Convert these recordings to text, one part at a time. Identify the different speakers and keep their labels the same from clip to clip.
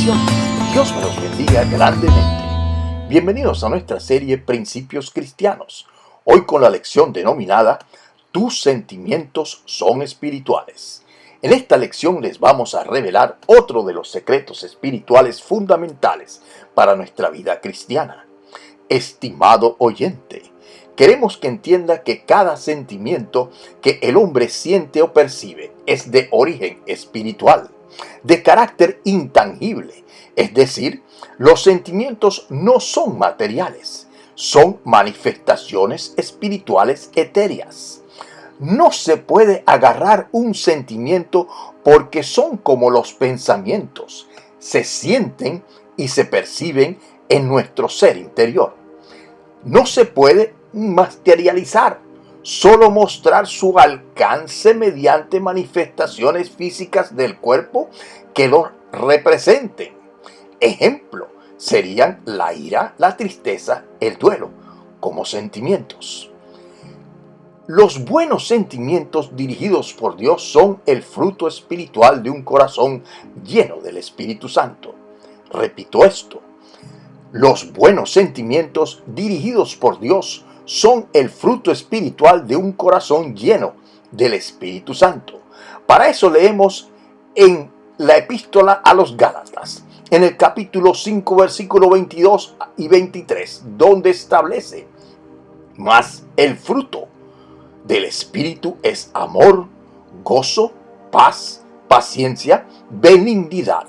Speaker 1: bendiciones. Dios me los bendiga grandemente. Bienvenidos a nuestra serie Principios Cristianos. Hoy con la lección denominada Tus sentimientos son espirituales. En esta lección les vamos a revelar otro de los secretos espirituales fundamentales para nuestra vida cristiana. Estimado oyente, queremos que entienda que cada sentimiento que el hombre siente o percibe es de origen espiritual, de carácter intangible, es decir, los sentimientos no son materiales, son manifestaciones espirituales etéreas. No se puede agarrar un sentimiento porque son como los pensamientos, se sienten y se perciben en nuestro ser interior. No se puede materializar, solo mostrar su alcance mediante manifestaciones físicas del cuerpo que lo representen. Ejemplo, serían la ira, la tristeza, el duelo, como sentimientos. Los buenos sentimientos dirigidos por Dios son el fruto espiritual de un corazón lleno del Espíritu Santo. Repito esto. Los buenos sentimientos dirigidos por Dios son el fruto espiritual de un corazón lleno del Espíritu Santo. Para eso leemos en la epístola a los Gálatas, en el capítulo 5, versículo 22 y 23, donde establece: mas el fruto del Espíritu es amor, gozo, paz, paciencia, benignidad,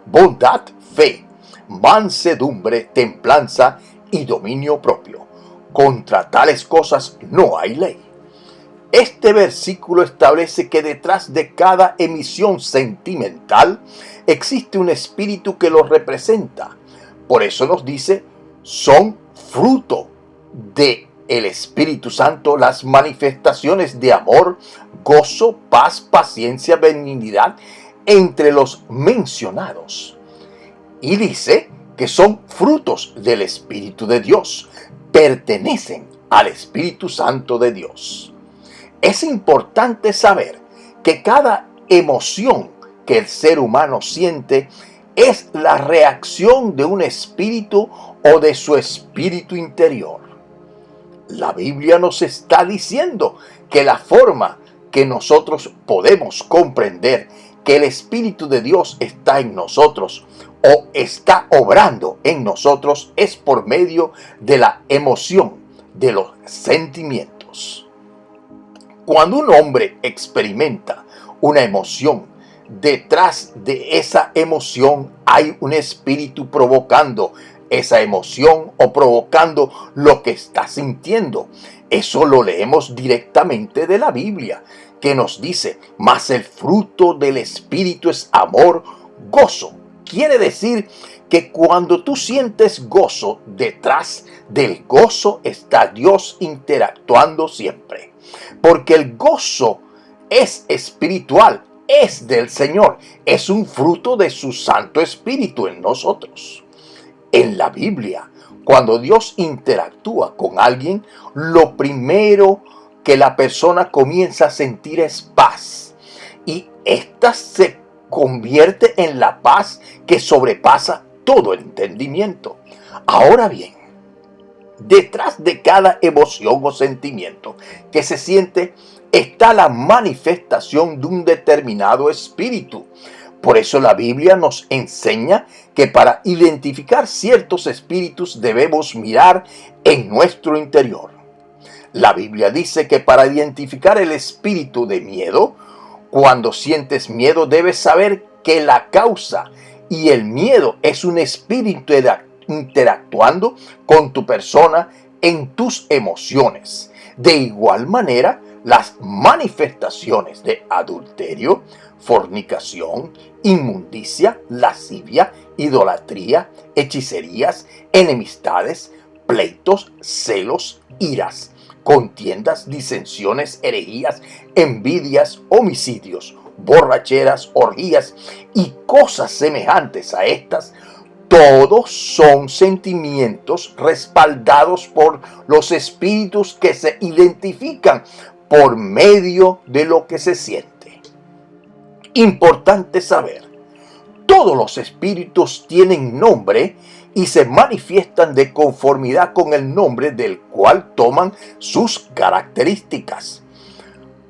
Speaker 1: bondad, fe, mansedumbre, templanza y dominio propio. Contra tales cosas no hay ley. Este versículo establece que detrás de cada emisión sentimental existe un espíritu que lo representa. Por eso nos dice, son fruto de el Espíritu Santo las manifestaciones de amor, gozo, paz, paciencia, benignidad entre los mencionados. Y dice que son frutos del Espíritu de Dios, pertenecen al Espíritu Santo de Dios. Es importante saber que cada emoción que el ser humano siente es la reacción de un espíritu o de su espíritu interior. La Biblia nos está diciendo que la forma que nosotros podemos comprender que el Espíritu de Dios está en nosotros o está obrando en nosotros es por medio de la emoción, de los sentimientos. Cuando un hombre experimenta una emoción, detrás de esa emoción hay un espíritu provocando esa emoción o provocando lo que está sintiendo. Eso lo leemos directamente de la Biblia, que nos dice, mas el fruto del Espíritu es amor, gozo. Quiere decir que cuando tú sientes gozo, detrás del gozo está Dios interactuando siempre. Porque el gozo es espiritual, es del Señor, es un fruto de su Santo Espíritu en nosotros. En la Biblia, cuando Dios interactúa con alguien, lo primero que la persona comienza a sentir es paz. Y esta se convierte en la paz que sobrepasa todo el entendimiento. Ahora bien, detrás de cada emoción o sentimiento que se siente está la manifestación de un determinado espíritu. Por eso la Biblia nos enseña que para identificar ciertos espíritus debemos mirar en nuestro interior. La Biblia dice que para identificar el espíritu de miedo, cuando sientes miedo debes saber que la causa y el miedo es un espíritu interactuando con tu persona en tus emociones. De igual manera, las manifestaciones de adulterio, fornicación, inmundicia, lascivia, idolatría, hechicerías, enemistades, pleitos, celos, iras, contiendas, disensiones, herejías, envidias, homicidios, borracheras, orgías y cosas semejantes a estas, todos son sentimientos respaldados por los espíritus que se identifican por medio de lo que se siente. Importante saber, Todos los espíritus tienen nombre y se manifiestan de conformidad con el nombre del cual toman sus características.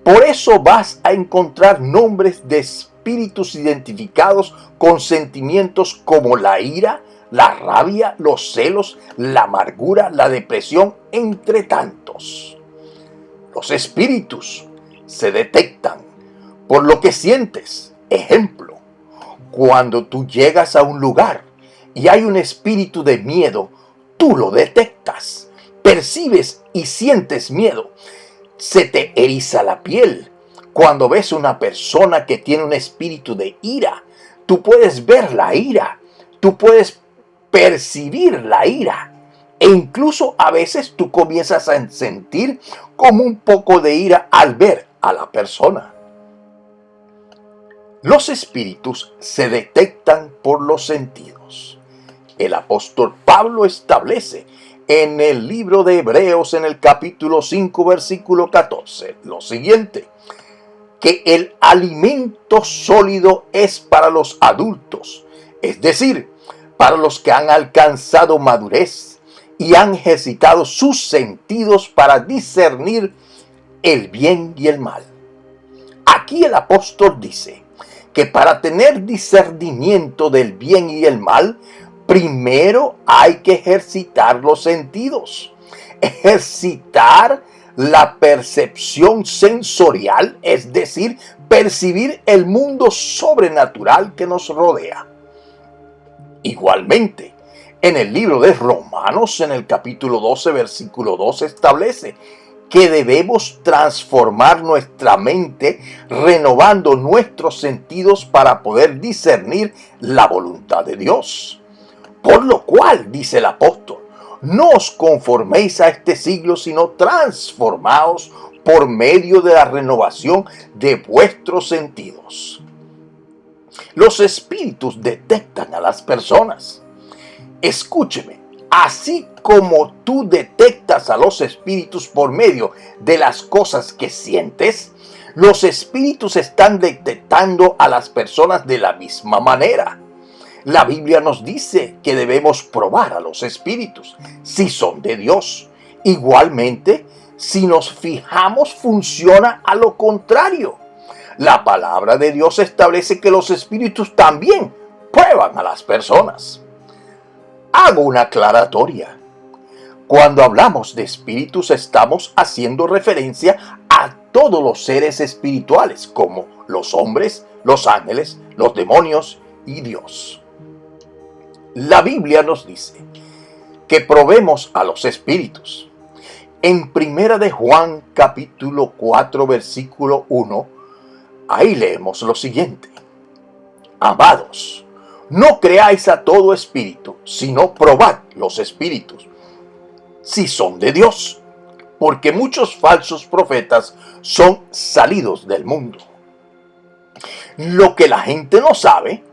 Speaker 1: Por eso vas a encontrar nombres de espíritus identificados con sentimientos como la ira, la rabia, los celos, la amargura, la depresión, entre tantos. Los espíritus se detectan por lo que sientes. Ejemplo, cuando tú llegas a un lugar y hay un espíritu de miedo, tú lo detectas, percibes y sientes miedo. Se te eriza la piel. Cuando ves una persona que tiene un espíritu de ira, tú puedes ver la ira, tú puedes percibir la ira. E incluso a veces tú comienzas a sentir como un poco de ira al ver a la persona. Los espíritus se detectan por los sentidos. El apóstol Pablo establece en el libro de Hebreos, en el capítulo 5, versículo 14, lo siguiente: que el alimento sólido es para los adultos, es decir, para los que han alcanzado madurez y han ejercitado sus sentidos para discernir el bien y el mal. Aquí el apóstol dice que para tener discernimiento del bien y el mal, primero hay que ejercitar los sentidos, ejercitar la percepción sensorial, es decir, percibir el mundo sobrenatural que nos rodea. Igualmente, en el libro de Romanos, en el capítulo 12, versículo 2, establece que debemos transformar nuestra mente renovando nuestros sentidos para poder discernir la voluntad de Dios. Por lo cual, dice el apóstol, no os conforméis a este siglo, sino transformaos por medio de la renovación de vuestros sentidos. Los espíritus detectan a las personas. Escúcheme, así como tú detectas a los espíritus por medio de las cosas que sientes, los espíritus están detectando a las personas de la misma manera. La Biblia nos dice que debemos probar a los espíritus si son de Dios. Igualmente, si nos fijamos, funciona a lo contrario. La palabra de Dios establece que los espíritus también prueban a las personas. Hago una aclaratoria. Cuando hablamos de espíritus, estamos haciendo referencia a todos los seres espirituales, como los hombres, los ángeles, los demonios y Dios. La Biblia nos dice que probemos a los espíritus. En 1 de Juan capítulo 4 versículo 1, ahí leemos lo siguiente: amados, no creáis a todo espíritu, sino probad los espíritus, si son de Dios, porque muchos falsos profetas son salidos del mundo. Lo que la gente no sabe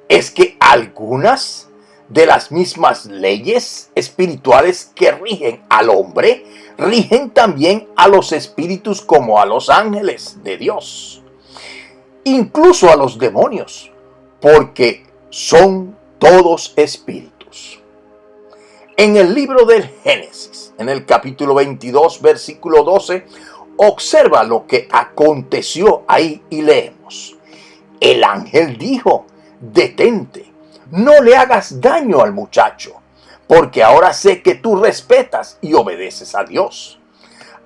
Speaker 1: es que algunas de las mismas leyes espirituales que rigen al hombre, rigen también a los espíritus como a los ángeles de Dios, incluso a los demonios, porque son todos espíritus. En el libro del Génesis, en el capítulo 22, versículo 12, observa lo que aconteció ahí y leemos: el ángel dijo, detente, no le hagas daño al muchacho, porque ahora sé que tú respetas y obedeces a Dios.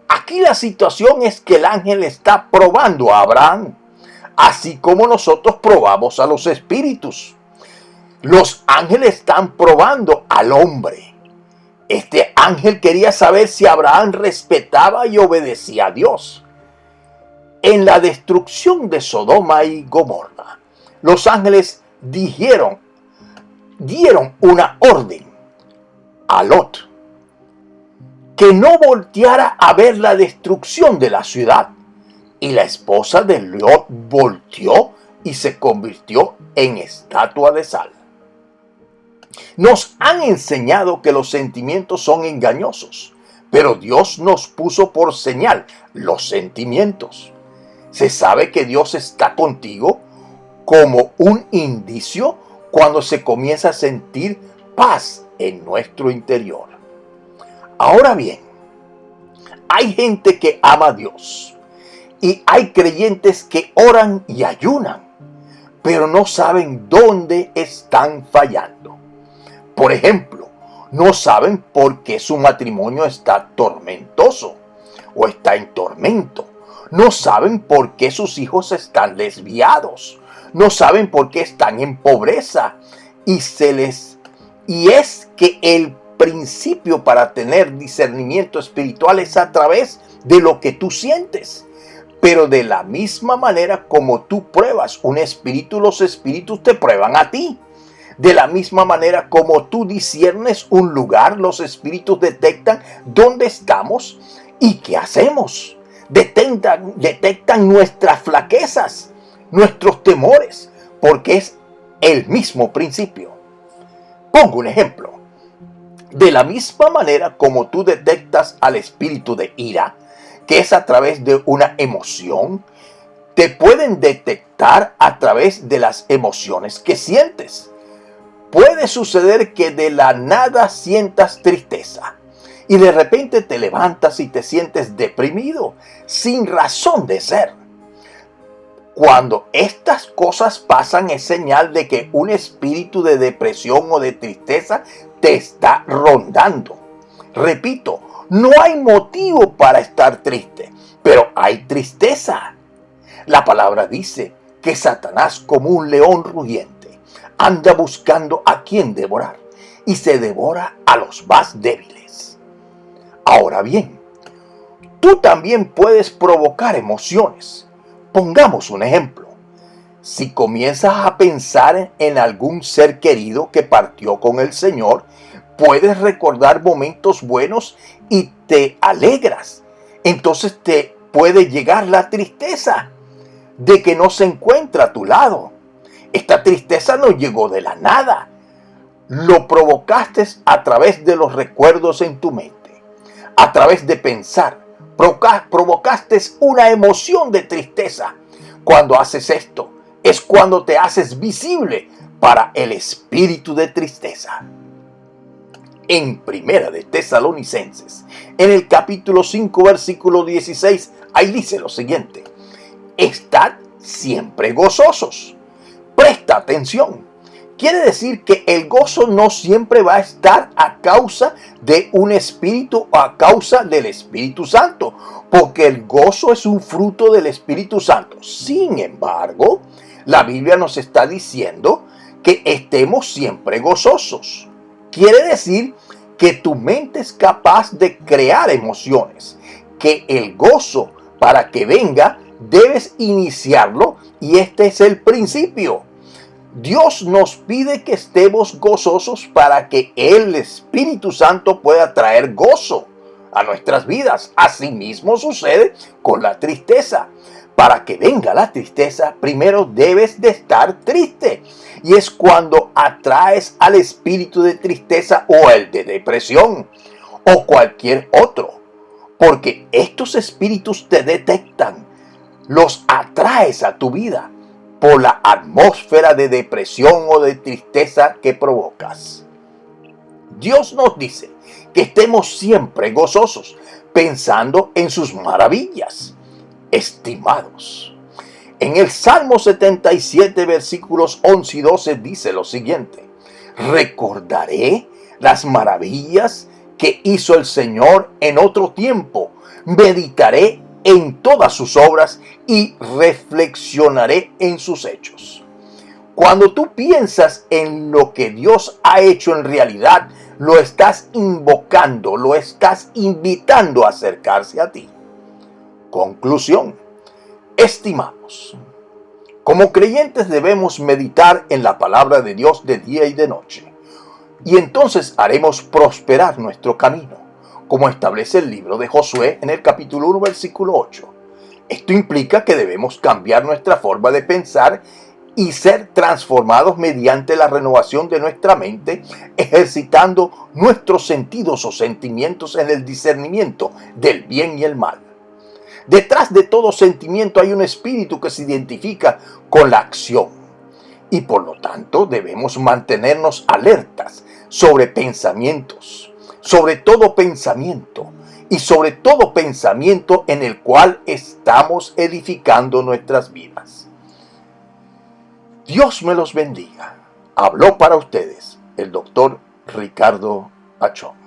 Speaker 1: Aquí la situación es que el ángel está probando a Abraham, así como nosotros probamos a los espíritus. Los ángeles están probando al hombre. Este ángel quería saber si Abraham respetaba y obedecía a Dios. En la destrucción de Sodoma y Gomorra, los ángeles dieron una orden a Lot que no volteara a ver la destrucción de la ciudad. Y la esposa de Lot volteó y se convirtió en estatua de sal. Nos han enseñado que los sentimientos son engañosos, pero Dios nos puso por señal los sentimientos. Se sabe que Dios está contigo como un indicio cuando se comienza a sentir paz en nuestro interior. Ahora bien, hay gente que ama a Dios y hay creyentes que oran y ayunan, pero no saben dónde están fallando. Por ejemplo, no saben por qué su matrimonio está tormentoso o está en tormento. No saben por qué sus hijos están desviados. No saben por qué están en pobreza. Y es que el principio para tener discernimiento espiritual es a través de lo que tú sientes. Pero de la misma manera como tú pruebas un espíritu, los espíritus te prueban a ti. De la misma manera como tú disciernes un lugar, los espíritus detectan dónde estamos y qué hacemos. Detectan nuestras flaquezas, nuestros temores, porque es el mismo principio. Pongo un ejemplo. De la misma manera como tú detectas al espíritu de ira, que es a través de una emoción, te pueden detectar a través de las emociones que sientes. Puede suceder que de la nada sientas tristeza y de repente te levantas y te sientes deprimido, sin razón de ser. Cuando estas cosas pasan es señal de que un espíritu de depresión o de tristeza te está rondando. Repito, no hay motivo para estar triste, pero hay tristeza. La palabra dice que Satanás, como un león rugiente, anda buscando a quien devorar y se devora a los más débiles. Ahora bien, tú también puedes provocar emociones. Pongamos un ejemplo. Si comienzas a pensar en algún ser querido que partió con el Señor, puedes recordar momentos buenos y te alegras. Entonces te puede llegar la tristeza de que no se encuentra a tu lado. Esta tristeza no llegó de la nada. Lo provocaste a través de los recuerdos en tu mente, a través de pensar. Provocaste una emoción de tristeza. Cuando haces esto, es cuando te haces visible para el espíritu de tristeza. En Primera de Tesalonicenses, en el capítulo 5, versículo 16, ahí dice lo siguiente: estad siempre gozosos. Presta atención. Quiere decir que el gozo no siempre va a estar a causa de un espíritu o a causa del Espíritu Santo, porque el gozo es un fruto del Espíritu Santo. Sin embargo, la Biblia nos está diciendo que estemos siempre gozosos. Quiere decir que tu mente es capaz de crear emociones, que el gozo, para que venga, debes iniciarlo, y este es el principio. Dios nos pide que estemos gozosos para que el Espíritu Santo pueda traer gozo a nuestras vidas. Asimismo sucede con la tristeza. Para que venga la tristeza, primero debes de estar triste. Y es cuando atraes al espíritu de tristeza o el de depresión o cualquier otro. Porque estos espíritus te detectan, los atraes a tu vida por la atmósfera de depresión o de tristeza que provocas. Dios nos dice que estemos siempre gozosos, pensando en sus maravillas. Estimados, en el Salmo 77, versículos 11 y 12 dice lo siguiente: recordaré las maravillas que hizo el Señor en otro tiempo, meditaré en todas sus obras y reflexionaré en sus hechos. Cuando tú piensas en lo que Dios ha hecho en realidad, lo estás invocando, lo estás invitando a acercarse a ti. Conclusión. Estimados, como creyentes debemos meditar en la palabra de Dios de día y de noche, y entonces haremos prosperar nuestro camino, como establece el libro de Josué en el capítulo 1, versículo 8. Esto implica que debemos cambiar nuestra forma de pensar y ser transformados mediante la renovación de nuestra mente, ejercitando nuestros sentidos o sentimientos en el discernimiento del bien y el mal. Detrás de todo sentimiento hay un espíritu que se identifica con la acción. y por lo tanto debemos mantenernos alertas sobre pensamientos, sobre todo pensamiento y sobre todo pensamiento en el cual estamos edificando nuestras vidas. Dios me los bendiga. Habló para ustedes el doctor Ricardo Achón.